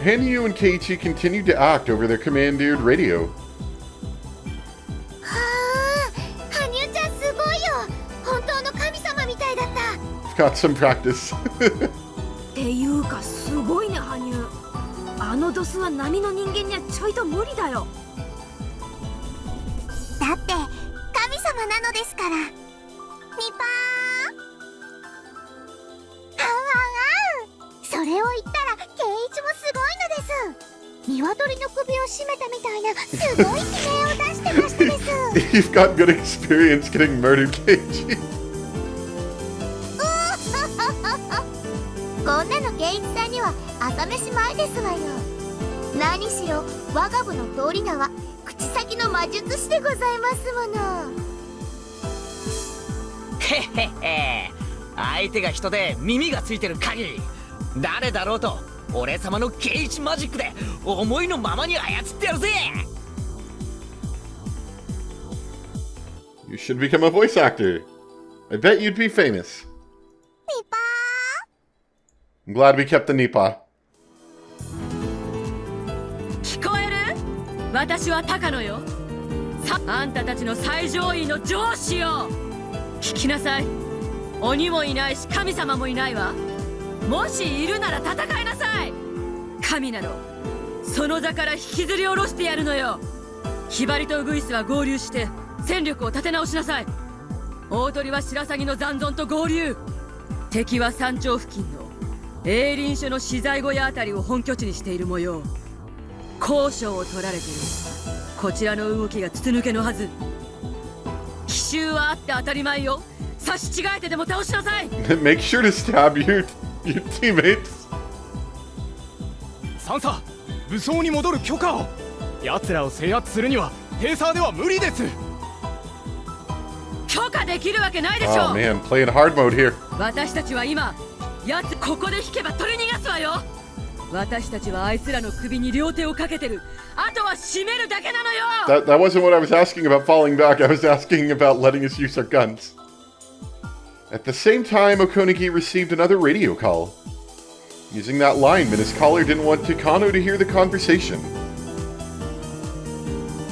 Hanyu and Keiichi continued to act over their commandeered radio. はあ、羽生ちゃんすごいよ。本当の神様みたいだった。Got some practice. っていうかすごいね羽生。あのドスは波の人間にはちょいと無理だよ。だって神様なのですから。ニパー。あんあんあん。それを言ったらケイイチもすごいのです。鶏の首を絞めたみたいなすごい悲鳴を出してましたです。You've got good experience getting murdered, Keiichi. こんなのケイイチさんには朝飯前ですわよ。何しろ我が部の通り名は口先の魔術師でございますもの。へへへ、相手が人で耳がついてる限り誰だろうと俺様のケイイチマジックで思いのままに操ってやるぜ。 You should become a voice actor. I bet you'd be famous. ニパ I'm glad we kept the Nipa. 聞こえる？私は高野よ。あんたたちの最上位の上司よ。聞きなさい。鬼もいないし神様もいないわ。もしいるなら戦いなさい。神なのその座から引きずり下ろしてやるのよ。ヒバリとウグイスは合流して戦力を立て直しなさい。大鳥は白鷺の残存と合流。敵は山頂付近の営林署の資材小屋あたりを本拠地にしている模様。交渉を取られている。こちらの動きが筒抜けのはず。奇襲はあって当たり前よ。差し違えてでも倒しなさい。 Make sure to stab your teammates. サンサ、武装に戻る許可を。奴らを制圧するにはペーサーでは無理です。許可できるわけないでしょう。 Oh man, playing hard mode here. 私たちは今奴ここで引けば取り逃がすわよ。私たちはあいつらの首に両手をかけてる。あとは締めるだけなのよ。 That wasn't what I was asking about falling back. I was asking about letting us use our guns. At the same time, Okonagi received another radio call. Using that lineman, his caller didn't want Takano to hear the conversation.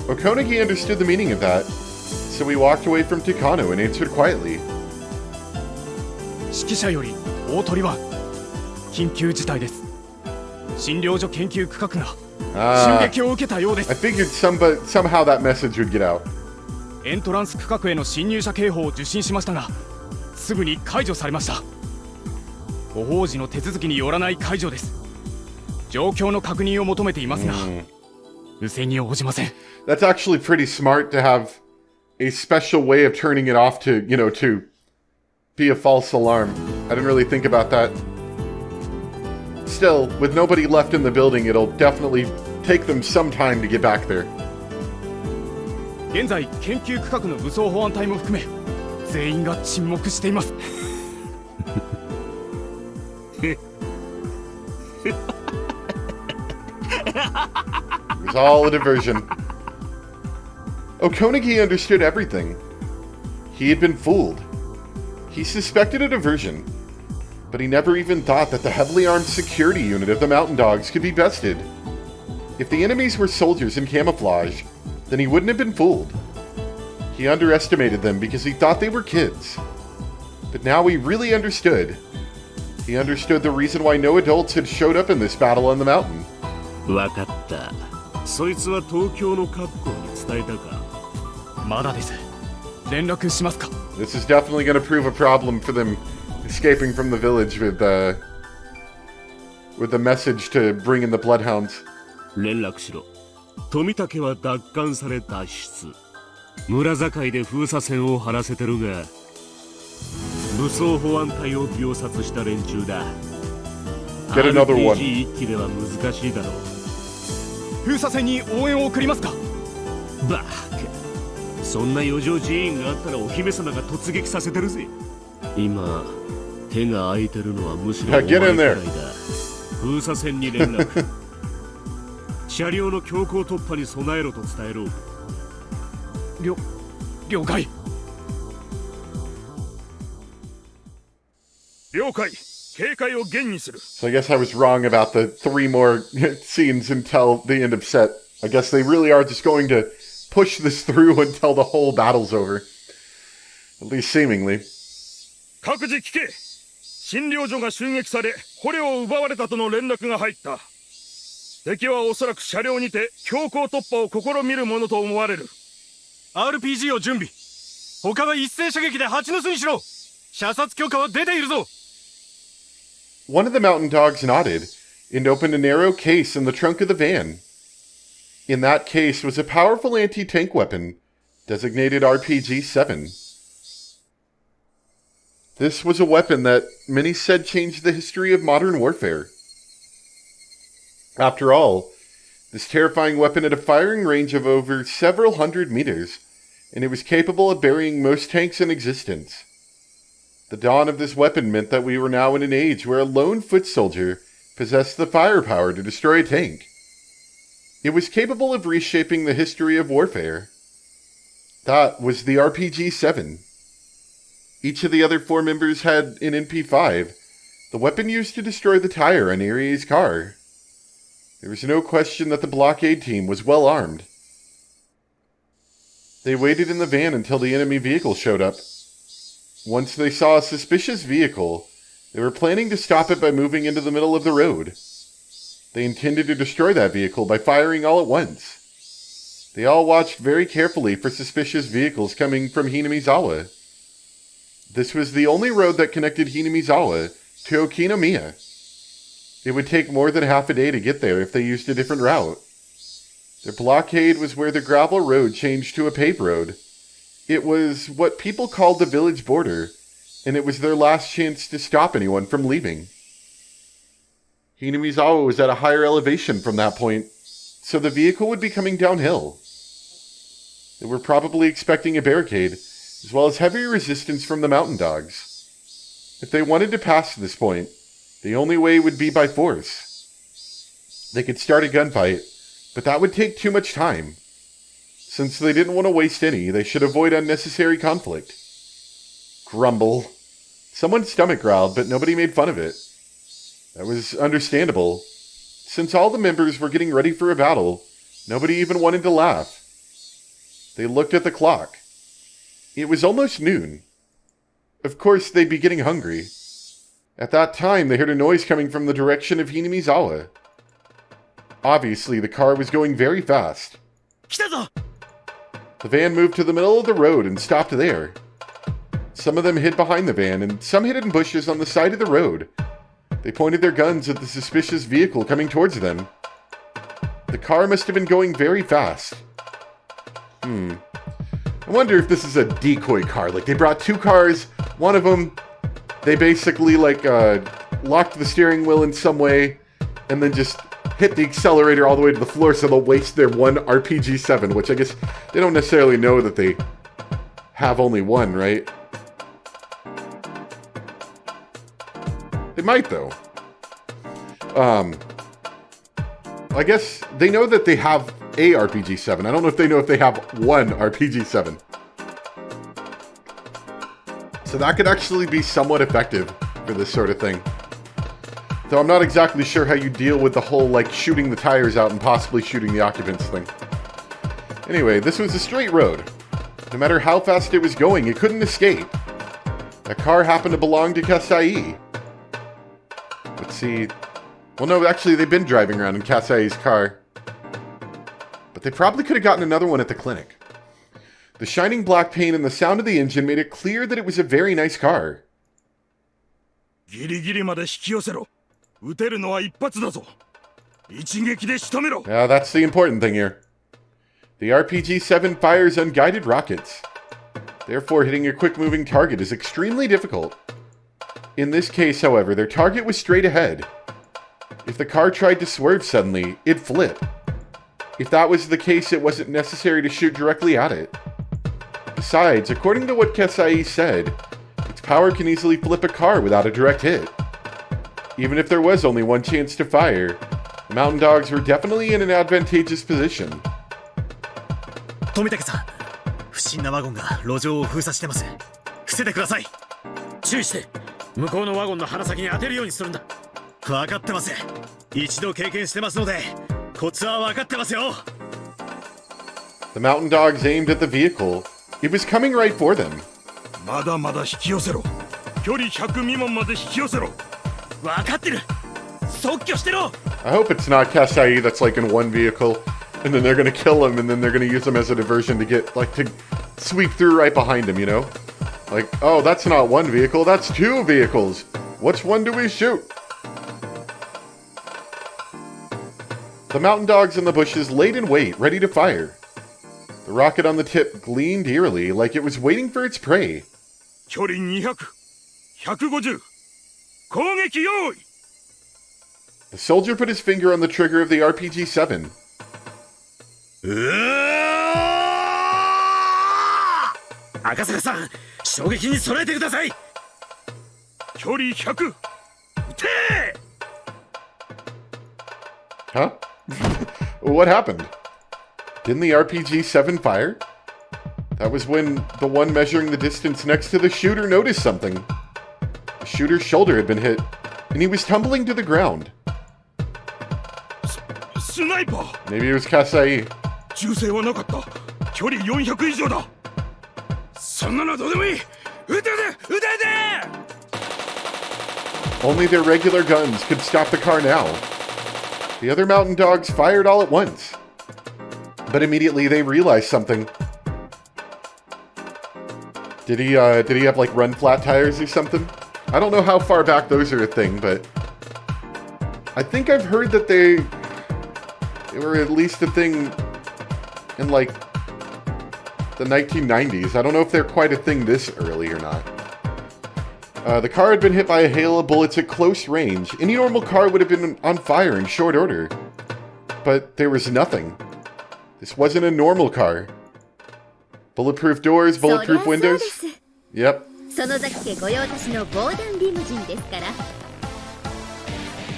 Okonagi understood the meaning of that, so he walked away from Takano and answered quietly. 指揮者より大鳥は緊急事態です。診療所研究区画が襲撃を受けたようです。I figured somehow that message would get out. エントランス区画への侵入者警報を受信しましたが、すぐに解除されました。ご法事の手続きによらない解除です。状況の確認を求めていますが、無線に応じません。That's actually pretty smart to have a special way of turning it off to, to be a false alarm. I didn't really think about that. Still, with nobody left in the building, it'll definitely take them some time to get back there. 現在、研究区画の武装保安隊も含め、全員が沈黙しています。It was all a diversion. Okonagi understood everything. He had been fooled. He suspected a diversion, but he never even thought that the heavily armed security unit of the Mountain Dogs could be bested. If the enemies were soldiers in camouflage, then he wouldn't have been fooled. He underestimated them because he thought they were kids. But now he really understood. He understood the reason why no adults had showed up in this battle on the mountain. わかった。そいつは東京の各校に伝えたか？まだです。連絡しますか？ This is definitely going to prove a problem for them escaping from the village with the message to bring in the bloodhounds. 連絡しろ。富武は奪還され脱出。村境で封鎖線を張らせてるが、武装保安隊を秒殺した連中だ。Get another one. RPG 一機では難しいだろう。封鎖線に応援を送りますか？バカ。そんな余剰人員があったらお姫様が突撃させてるぜ。今手が空いてるのはむしろお前くらいだ。封鎖線に連絡。車両の強行突破に備えろと伝えろ。了解。了解。So I guess I was wrong about the 3 more scenes until the end of set. I guess they really are just going to push this through until the whole battle's over. At least seemingly. 各自聞け。診療所が襲撃され捕虜を奪われたとの連絡が入った。敵はおそらく車両にて強行突破を試みるものと思われる。 RPG を準備。他は一斉射撃で蜂の巣にしろ。射殺許可は出ているぞ。 One of the mountain dogs nodded and opened a narrow case in the trunk of the van. In that case was a powerful anti-tank weapon, designated RPG-7. This was a weapon that many said changed the history of modern warfare. After all, this terrifying weapon had a firing range of over several hundred meters, and it was capable of burying most tanks in existence. The dawn of this weapon meant that we were now in an age where a lone foot soldier possessed the firepower to destroy a tank. It was capable of reshaping the history of warfare. That was the RPG-7. Each of the other 4 members had an MP5, the weapon used to destroy the tire on Erie's car. There was no question that the blockade team was well armed. They waited in the van until the enemy vehicle showed up. Once they saw a suspicious vehicle, they were planning to stop it by moving into the middle of the road. They intended to destroy that vehicle by firing all at once. They all watched very carefully for suspicious vehicles coming from Hinamizawa. This was the only road that connected Hinamizawa to Okinomiya. It would take more than half a day to get there if they used a different route. Their blockade was where the gravel road changed to a paved road. It was what people called the village border, and it was their last chance to stop anyone from leaving. Hinamizawa was at a higher elevation from that point, so the vehicle would be coming downhill. They were probably expecting a barricade, as well as heavy resistance from the mountain dogs. If they wanted to pass this point, the only way would be by force. They could start a gunfight, but that would take too much time. Since they didn't want to waste any, they should avoid unnecessary conflict. Grumble. Someone's stomach growled, but nobody made fun of it. That was understandable. Since all the members were getting ready for a battle, nobody even wanted to laugh. They looked at the clock. It was almost noon. Of course, they'd be getting hungry. At that time, they heard a noise coming from the direction of Hinamizawa. Obviously, the car was going very fast. The van moved to the middle of the road and stopped there. Some of them hid behind the van, and some hid in bushes on the side of the road. They pointed their guns at the suspicious vehicle coming towards them. The car must have been going very fast. I wonder if this is a decoy car. Like, they brought 2 cars. One of them, they basically, locked the steering wheel in some way, and then just hit the accelerator all the way to the floor so they'll waste their one RPG-7, which I guess they don't necessarily know that they have only one, right? They might, though. I guess they know that they have a RPG-7. I don't know if they know if they have one RPG-7. So that could actually be somewhat effective for this sort of thing. Though I'm not exactly sure how you deal with the whole, shooting the tires out and possibly shooting the occupants thing. Anyway, this was a straight road. No matter how fast it was going, it couldn't escape. That car happened to belong to Kasai. Let's see. Well, no, actually, they've been driving around in Kasai's car. But they probably could have gotten another one at the clinic. The shining black paint and the sound of the engine made it clear that it was a very nice car. Yeah, that's the important thing here. The RPG-7 fires unguided rockets. Therefore, hitting a quick-moving target is extremely difficult. In this case, however, their target was straight ahead. If the car tried to swerve suddenly, it'd flip. If that was the case, it wasn't necessary to shoot directly at it. Besides, according to what Kasai said, its power can easily flip a car without a direct hit. Even if there was only one chance to fire, the Mountain Dogs were definitely in an advantageous position. 富武さん、不審なワゴンが路上を封鎖してます。伏せてください。注意して。向こうのワゴンの鼻先に当てるようにするんだ。分かってます。一度経験してますので、コツは分かってますよ。The mountain dogs aimed at the vehicle. It was coming right for them. まだまだ引き寄せろ。距離100未満まで引き寄せろ。分かってる。即挙してろ。I hope it's not Kasai that's like in one vehicle, and then they're gonna kill him, and then they're gonna use him as a diversion to get, like, to sweep through right behind him, you know? Like, oh, that's not one vehicle, that's two vehicles. Which one do we shoot? The mountain dogs in the bushes laid in wait, ready to fire. The rocket on the tip gleamed eerily, like it was waiting for its prey. 距離200、150。攻撃用意。The soldier put his finger on the trigger of the RPG-7. 赤坂さん、衝撃に備えてください。距離100。撃てHuh? What happened? Didn't the RPG-7 fire? That was when the one measuring the distance next to the shooter noticed something. The shooter's shoulder had been hit, and he was tumbling to the ground. スナイパー。 Maybe it was Kasai. 銃声はなかった。距離400以上だ。そんなのどうでもいい。撃て撃て撃て Only their regular guns could stop the car now. The other mountain dogs fired all at once. But immediately they realized something. Did he have like run flat tires or something? I don't know how far back those are a thing, but I think I've heard that they were at least a thing in like the 1990s. I don't know if they're quite a thing this early or not. The car had been hit by a hail of bullets at close range. Any normal car would have been on fire in short order. But there was nothing. This wasn't a normal car. Bulletproof doors, bulletproof windows. Yep. 園崎家御用達の防弾リムジンですから。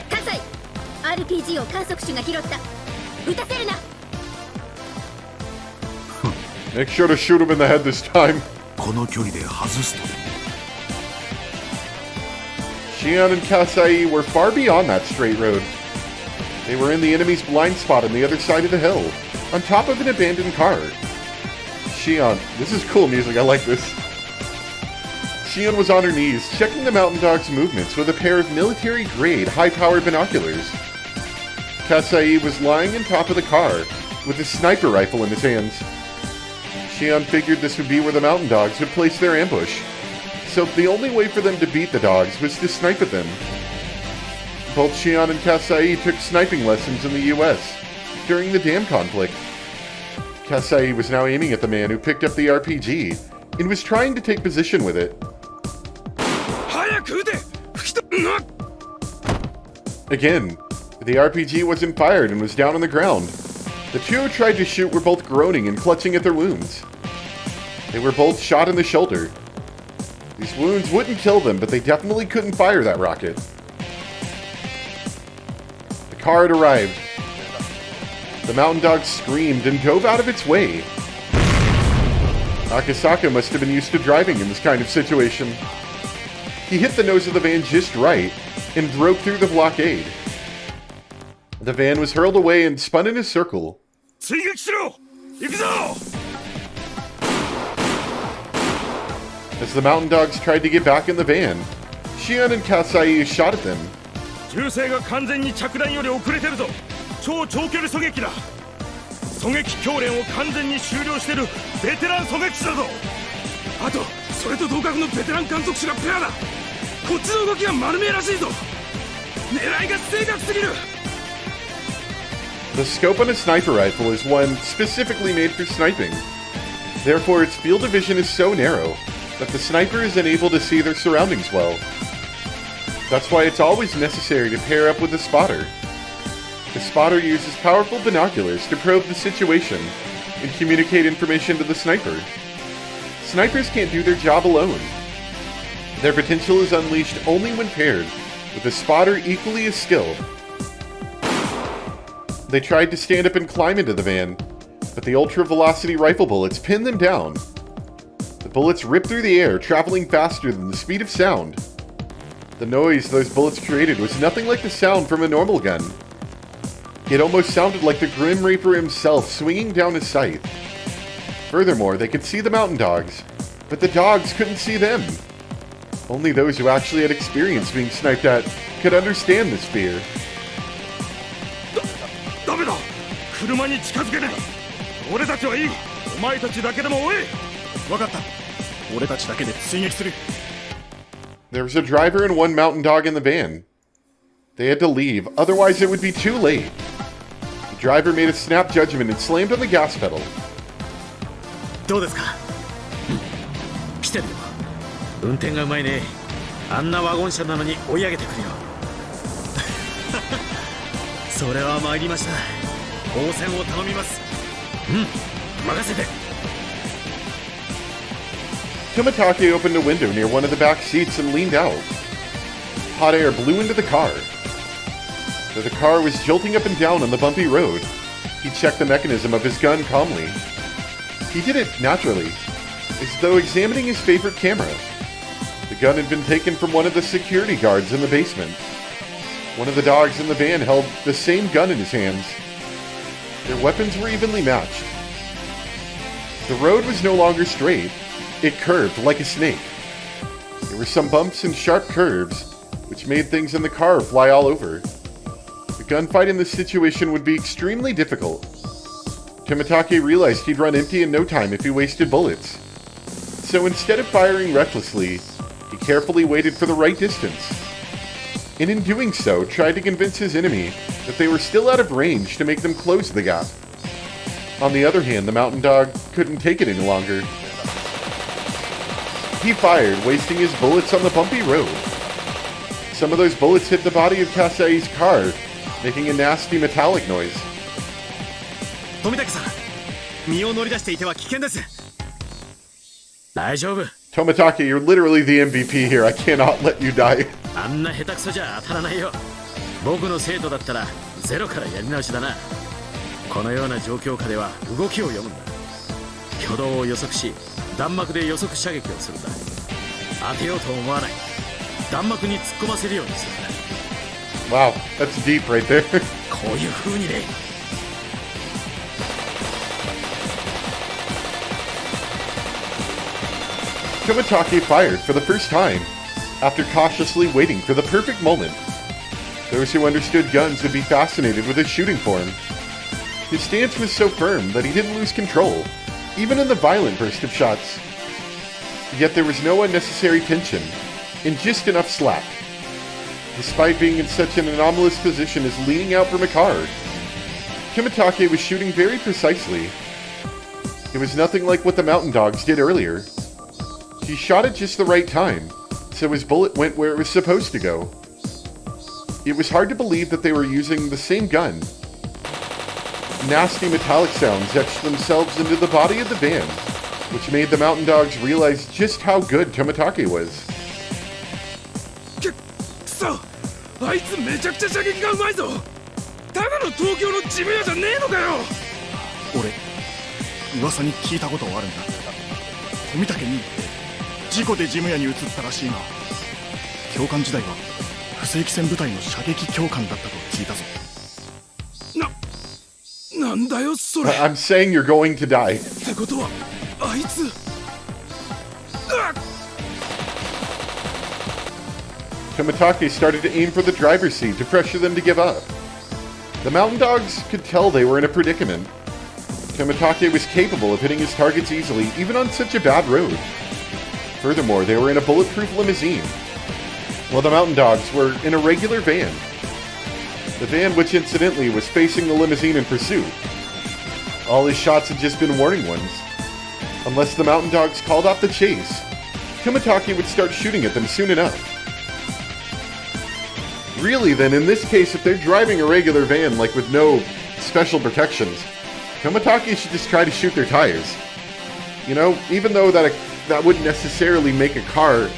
葛西 RPG を観測手が拾った。撃たせるな。Make sure to shoot him in the head this time. この距離で外すと。Shion and Kasai were far beyond that straight road. They were in the enemy's blind spot on the other side of the hill, on top of an abandoned car. Shion, this is cool music, I like this. Shion was on her knees, checking the mountain dog's movements with a pair of military-grade, high-powered binoculars. Kasai was lying on top of the car, with a sniper rifle in his hands. Shion figured this would be where the mountain dogs would place their ambush, so the only way for them to beat the dogs was to snipe at them. Both Shion and Kasai took sniping lessons in the US during the dam conflict. Kasai was now aiming at the man who picked up the RPG and was trying to take position with it. Again, the RPG wasn't fired and was down on the ground. The two who tried to shoot were both groaning and clutching at their wounds. They were both shot in the shoulder. These wounds wouldn't kill them, but they definitely couldn't fire that rocket. The car had arrived. The mountain dog screamed and dove out of its way. Akasaka must have been used to driving in this kind of situation. He hit the nose of the van just right and broke through the blockade. The van was hurled away and spun in a circle. As the mountain dogs tried to get back in the van, Shion and Kasai shot at them. 銃声が完全に着弾より遅れてるぞ。超長距離狙撃だ。狙撃教練を完全に終了してるベテラン狙撃手だぞ。あとそれと同格のベテラン監督手がペアだ。こっちの動きが丸見えらしいぞ。狙いが正確すぎる。The scope on a sniper rifle is one specifically made for sniping. Therefore, its field of vision is so narrow that the sniper is unable to see their surroundings well. That's why it's always necessary to pair up with a spotter. The spotter uses powerful binoculars to probe the situation and communicate information to the sniper. Snipers can't do their job alone. Their potential is unleashed only when paired with a spotter equally as skilled. They tried to stand up and climb into the van, but the ultra-velocity rifle bullets pinned them down. The bullets ripped through the air, traveling faster than the speed of sound. The noise those bullets created was nothing like the sound from a normal gun. It almost sounded like the Grim Reaper himself swinging down his scythe. Furthermore, they could see the mountain dogs, but the dogs couldn't see them. Only those who actually had experience being sniped at could understand this fear. ダメだ車に近づけない俺たちはいいお前たちだけでも追え分かった俺たちだけで追撃する There was a driver and one mountain dog in the van. They had to leave, otherwise it would be too late. The driver made a snap judgment and slammed on the gas pedal. どうですか来てるよ運転がうまいねあんなワゴン車なのに追い上げてくるよそれは参りました応戦を頼みます任せて Tomitake opened a window near one of the back seats and leaned out. Hot air blew into the car. Though the car was jolting up and down on the bumpy road, he checked the mechanism of his gun calmly. He did it naturally, as though examining his favorite camera. The gun had been taken from one of the security guards in the basement. One of the dogs in the van held the same gun in his hands. Their weapons were evenly matched. The road was no longer straight. It curved like a snake. There were some bumps and sharp curves, which made things in the car fly all over. The gunfight in this situation would be extremely difficult. Tomitake realized he'd run empty in no time if he wasted bullets. So instead of firing recklessly, he carefully waited for the right distance. And in doing so, tried to convince his enemy that they were still out of range to make them close the gap. On the other hand, the mountain dog couldn't take it any longer. He fired, wasting his bullets on the bumpy road. Some of those bullets hit the body of Kasai's car, making a nasty metallic noise. 富武さん身を乗り出していては危険です大丈夫 Tomitake, you're literally the MVP here. I cannot let you die. あんな下手くそじゃ当たらないよ僕の生徒だったらゼロからやり直しだなこのような状況下では動きを読むんだ挙動を予測し弾幕で予測射撃をするんだ当てようと思わない弾幕に突っ込ませるようにするんだ Wow, that's deep right there. こういう風にね Tomitake fired for the first time, after cautiously waiting for the perfect moment. Those who understood guns would be fascinated with his shooting form. His stance was so firm that he didn't lose control, even in the violent burst of shots. Yet there was no unnecessary tension, and just enough slack. Despite being in such an anomalous position as leaning out from a car, Tomitake was shooting very precisely. It was nothing like what the mountain dogs did earlier. He shot at just the right time, so his bullet went where it was supposed to go. It was hard to believe that they were using the same gun. Nasty metallic sounds etched themselves into the body of the van, which made the mountain dogs realize just how good Tomitake was. くそあいつめちゃくちゃ射撃がうまいぞただの東京のジム屋じゃねえのかよ俺噂に聞いたことあるんだ富武に事故でジム屋に移ったらしいが教官時代は不正規戦部隊の射撃教官だったと聞いたぞなんだよそれ I'm saying you're going to die. ってことはあいつ Tomitake started to aim for the driver's seat to pressure them to give up. The mountain dogs could tell they were in a predicament. Tomitake was capable of hitting his targets easily, even on such a bad road. Furthermore, they were in a bulletproof limousine, while the mountain dogs were in a regular van. The van, which incidentally was facing the limousine in pursuit. All his shots had just been warning ones. Unless the mountain dogs called off the chase, Tomitake would start shooting at them soon enough. Really then, in this case, if they're driving a regular van, like with no special protections, Tomitake should just try to shoot their tires. You know, even though that wouldn't necessarily make a car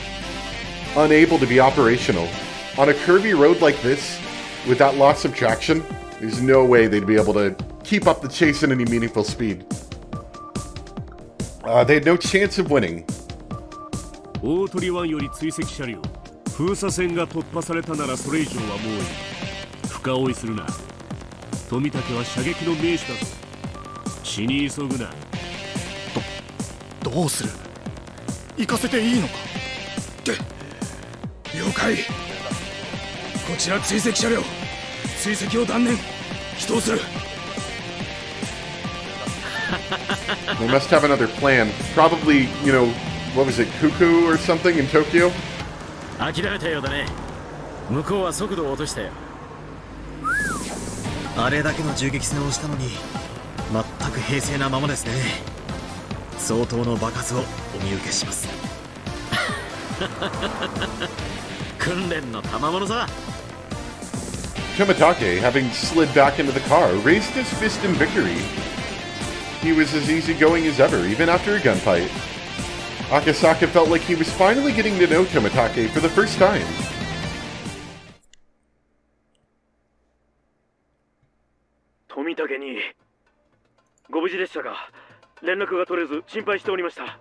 unable to be operational. On a curvy road like this, with that loss of traction, there's no way they'd be able to keep up the chase at any meaningful speed. They had no chance of winning. 大鳥湾より追跡車両封鎖線が突破されたならそれ以上はもういい。深追いするな。富武は射撃の名手だぞ。死に急ぐな。どうする？行かせていいのか？了解。こちら追跡車両、追跡を断念。起動する。They must have another plan. Probably, you know, what was it, Cuckoo or something in Tokyo? 諦めたようだね。向こうは速度を落としたよ。あれだけの銃撃戦をしたのに全く平静なままですね。相当の爆発をお見受けします。訓練の賜物さ。Tomitake, having slid back into the car, raised his fist in victory. He was as easygoing as ever, even after a gunfight. Akasaka felt like he was finally getting to know Tomitake for the first time. 富武にご無事でしたか？連絡が取れず心配しておりました。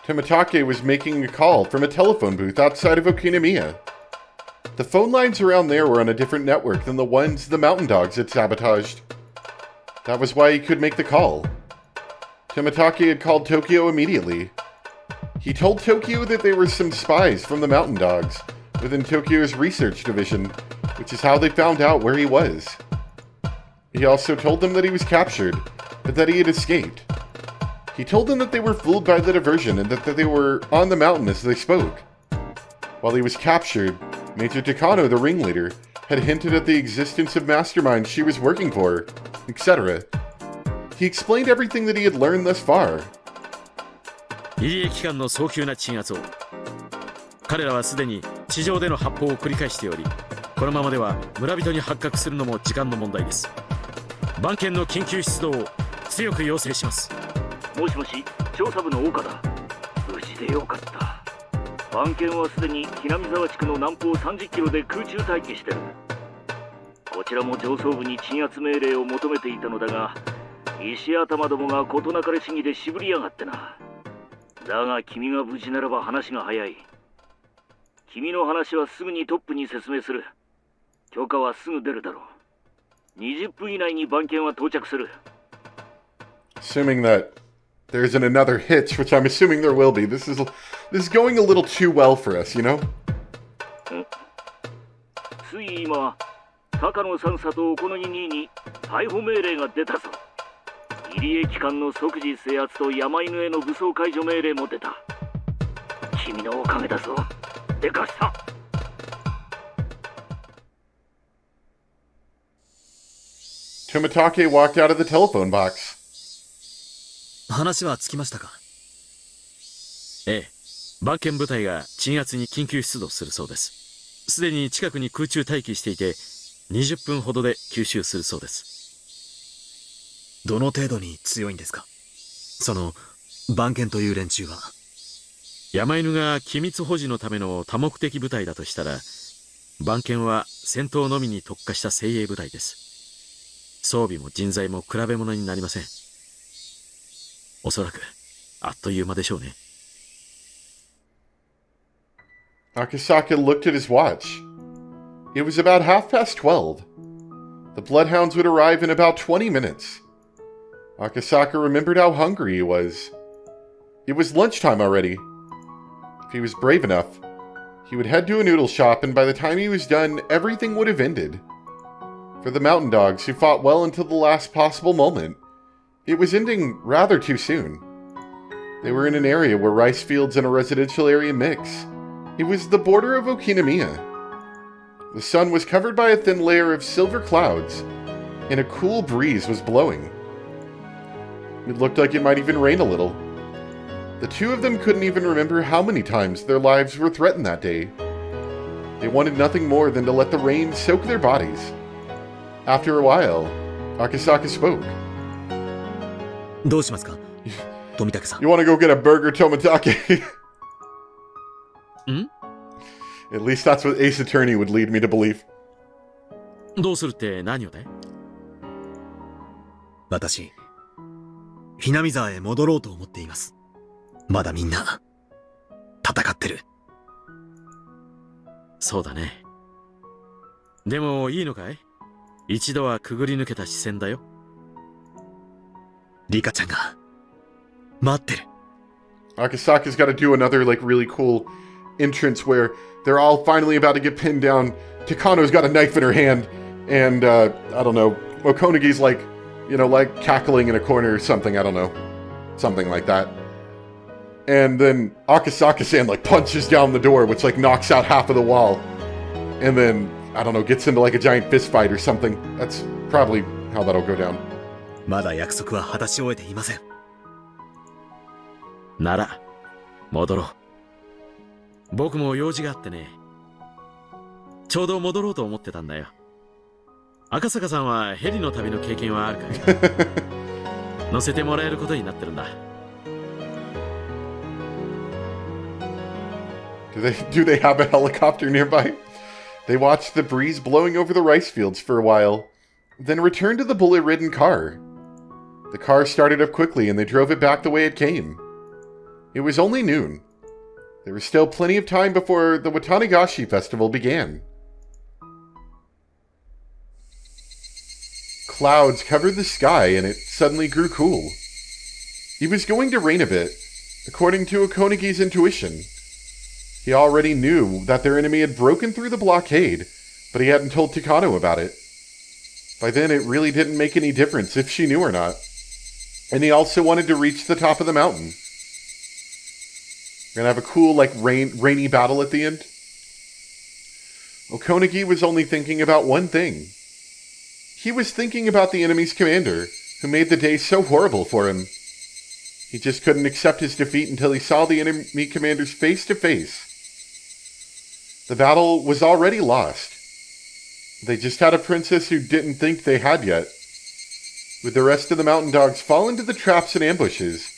Tomitake was making a call from a telephone booth outside of Okinawa. The phone lines around there were on a different network than the ones the Mountain Dogs had sabotaged. That was why he could make the call. Tomitake had called Tokyo immediately. He told Tokyo that there were some spies from the Mountain Dogs within Tokyo's research division, which is how they found out where he was. He also told them that he was captured, but that he had escaped. He told them that they were fooled by the diversion and that they were on the mountain as they spoke. While he was captured, Major Takano, the ringleader, had hinted at the existence of masterminds she was working for, etc. He explained everything that he had learned thus far. 入江機関の早急な鎮圧を。彼らはすでに地上での発砲を繰り返しており、このままでは村人に発覚するのも時間の問題です。番犬の緊急出動を強く要請します。もしもし、調査部の岡だ。無事でよかった。番犬はすでに南沢地区の南方30キロで空中待機してる。こちらも上層部に鎮圧命令を求めていたのだが、石頭どもが事なかれ主義で渋りやがってな。だが君が無事ならば話が早い。君の話はすぐにトップに説明する。許可はすぐ出るだろう。20分以内に番犬は到着する。Assuming that there isn't another hitch, which I'm assuming there will be. This is going a little too well for us, you know? つい今、高野三佐と小野木兄に逮捕命令が出たぞ。入江機関の即時制圧と山犬への武装解除命令も出た。君のおかげだぞ。でかした。Tomitake walked out of the telephone box. 話はつきましたか？ええ、番犬部隊が鎮圧に緊急出動するそうです。すでに近くに空中待機していて、20分ほどで吸収するそうです。どの程度に強いんですか？その番犬という連中は。山犬が機密保持のための多目的部隊だとしたら、番犬は戦闘のみに特化した精鋭部隊です。装備も人材も比べ物になりません。おそらくあっという間でしょうね。Akasaka looked at his watch. It was about 12:30. The bloodhounds would arrive in about 20 minutes. Akasaka remembered how hungry he was. It was lunchtime already. If he was brave enough, he would head to a noodle shop, and by the time he was done, everything would have ended. For the Mountain Dogs, who fought well until the last possible moment, it was ending rather too soon. They were in an area where rice fields and a residential area mix. It was the border of Okinawa. The sun was covered by a thin layer of silver clouds, and a cool breeze was blowing. It looked like it might even rain a little. The two of them couldn't even remember how many times their lives were threatened that day. They wanted nothing more than to let the rain soak their bodies. After a while, Akasaka spoke. どうしますか？富武さん。You want to go get a burger, Tomitake? At least that's what Ace Attorney would lead me to believe. どうするって何をだい？私、南沢へ戻ろうと思っています。まだみんな、戦ってる。そうだね。でもいいのかい？一度はくぐり抜けた視線だよ。リカちゃんが待ってる。 Akasaka's got to do another like really cool entrance where they're all finally about to get pinned down. Takano's got a knife in her hand, and I don't know, Okonagi's like, you know, like cackling in a corner or something. I don't know, something like that. And then Akasaka-san like punches down the door, which like knocks out half of the wall, and then I don't know, gets into like a giant fist fight or something. That's probably how that'll go down. まだ約束は果たし終えていません。なら戻ろう。僕も用事があってね。ちょうど戻ろうと思ってたんだよ。赤坂さんはヘリの旅の経験はあるかい？乗せてもらえることになってるんだ。Do they have a helicopter nearby? They watched the breeze blowing over the rice fields for a while, then returned to the bullet-ridden car. The car started up quickly and they drove it back the way it came. It was only noon. There was still plenty of time before the Watanigashi festival began. Clouds covered the sky and it suddenly grew cool. It was going to rain a bit, according to Okonagi's intuition. He already knew that their enemy had broken through the blockade, but he hadn't told Takano about it. By then, it really didn't make any difference if she knew or not. And he also wanted to reach the top of the mountain. We're gonna have a cool, like, rainy battle at the end. Okonagi was only thinking about one thing. He was thinking about the enemy's commander, who made the day so horrible for him. He just couldn't accept his defeat until he saw the enemy commanders face to face. The battle was already lost. They just had a princess who didn't think they had yet. With the rest of the mountain dogs fall into the traps and ambushes,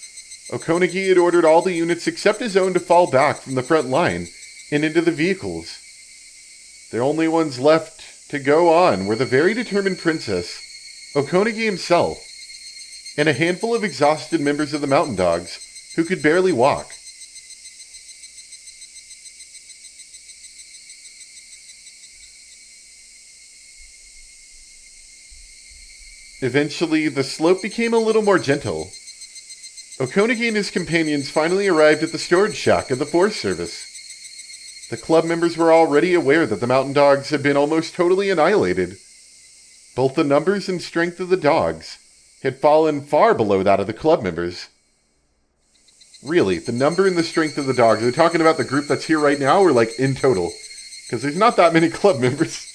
Okonagi had ordered all the units except his own to fall back from the front line and into the vehicles. The only ones left to go on were the very determined princess, Okonagi himself, and a handful of exhausted members of the mountain dogs who could barely walk. Eventually, the slope became a little more gentle. Okonagi and his companions finally arrived at the storage shack of the Forest Service. The club members were already aware that the mountain dogs had been almost totally annihilated. Both the numbers and strength of the dogs had fallen far below that of the club members. Really, the number and the strength of the dogs, are they talking about the group that's here right now, or like in total? Because there's not that many club members.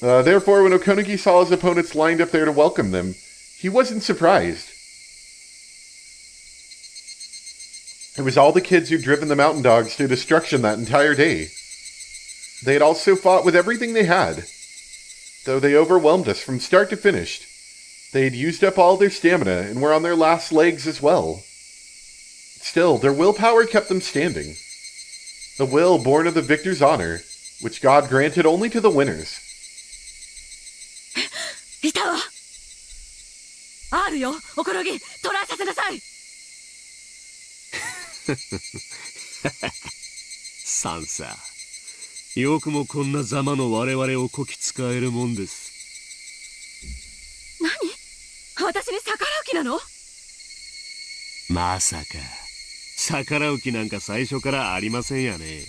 Therefore, when Okonagi saw his opponents lined up there to welcome them, he wasn't surprised. It was all the kids who'd driven the mountain dogs to destruction that entire day. They had also fought with everything they had. Though they overwhelmed us from start to finish, they had used up all their stamina and were on their last legs as well. Still, their willpower kept them standing. The will born of the victor's honor, which God granted only to the winners. いたわ。あるよ、おころぎ、捕らえさせなさい。サンサよくもこんなざまの我々をこき使えるもんです。何？私に逆らう気なの？まさか逆らう気なんか最初からありませんやね。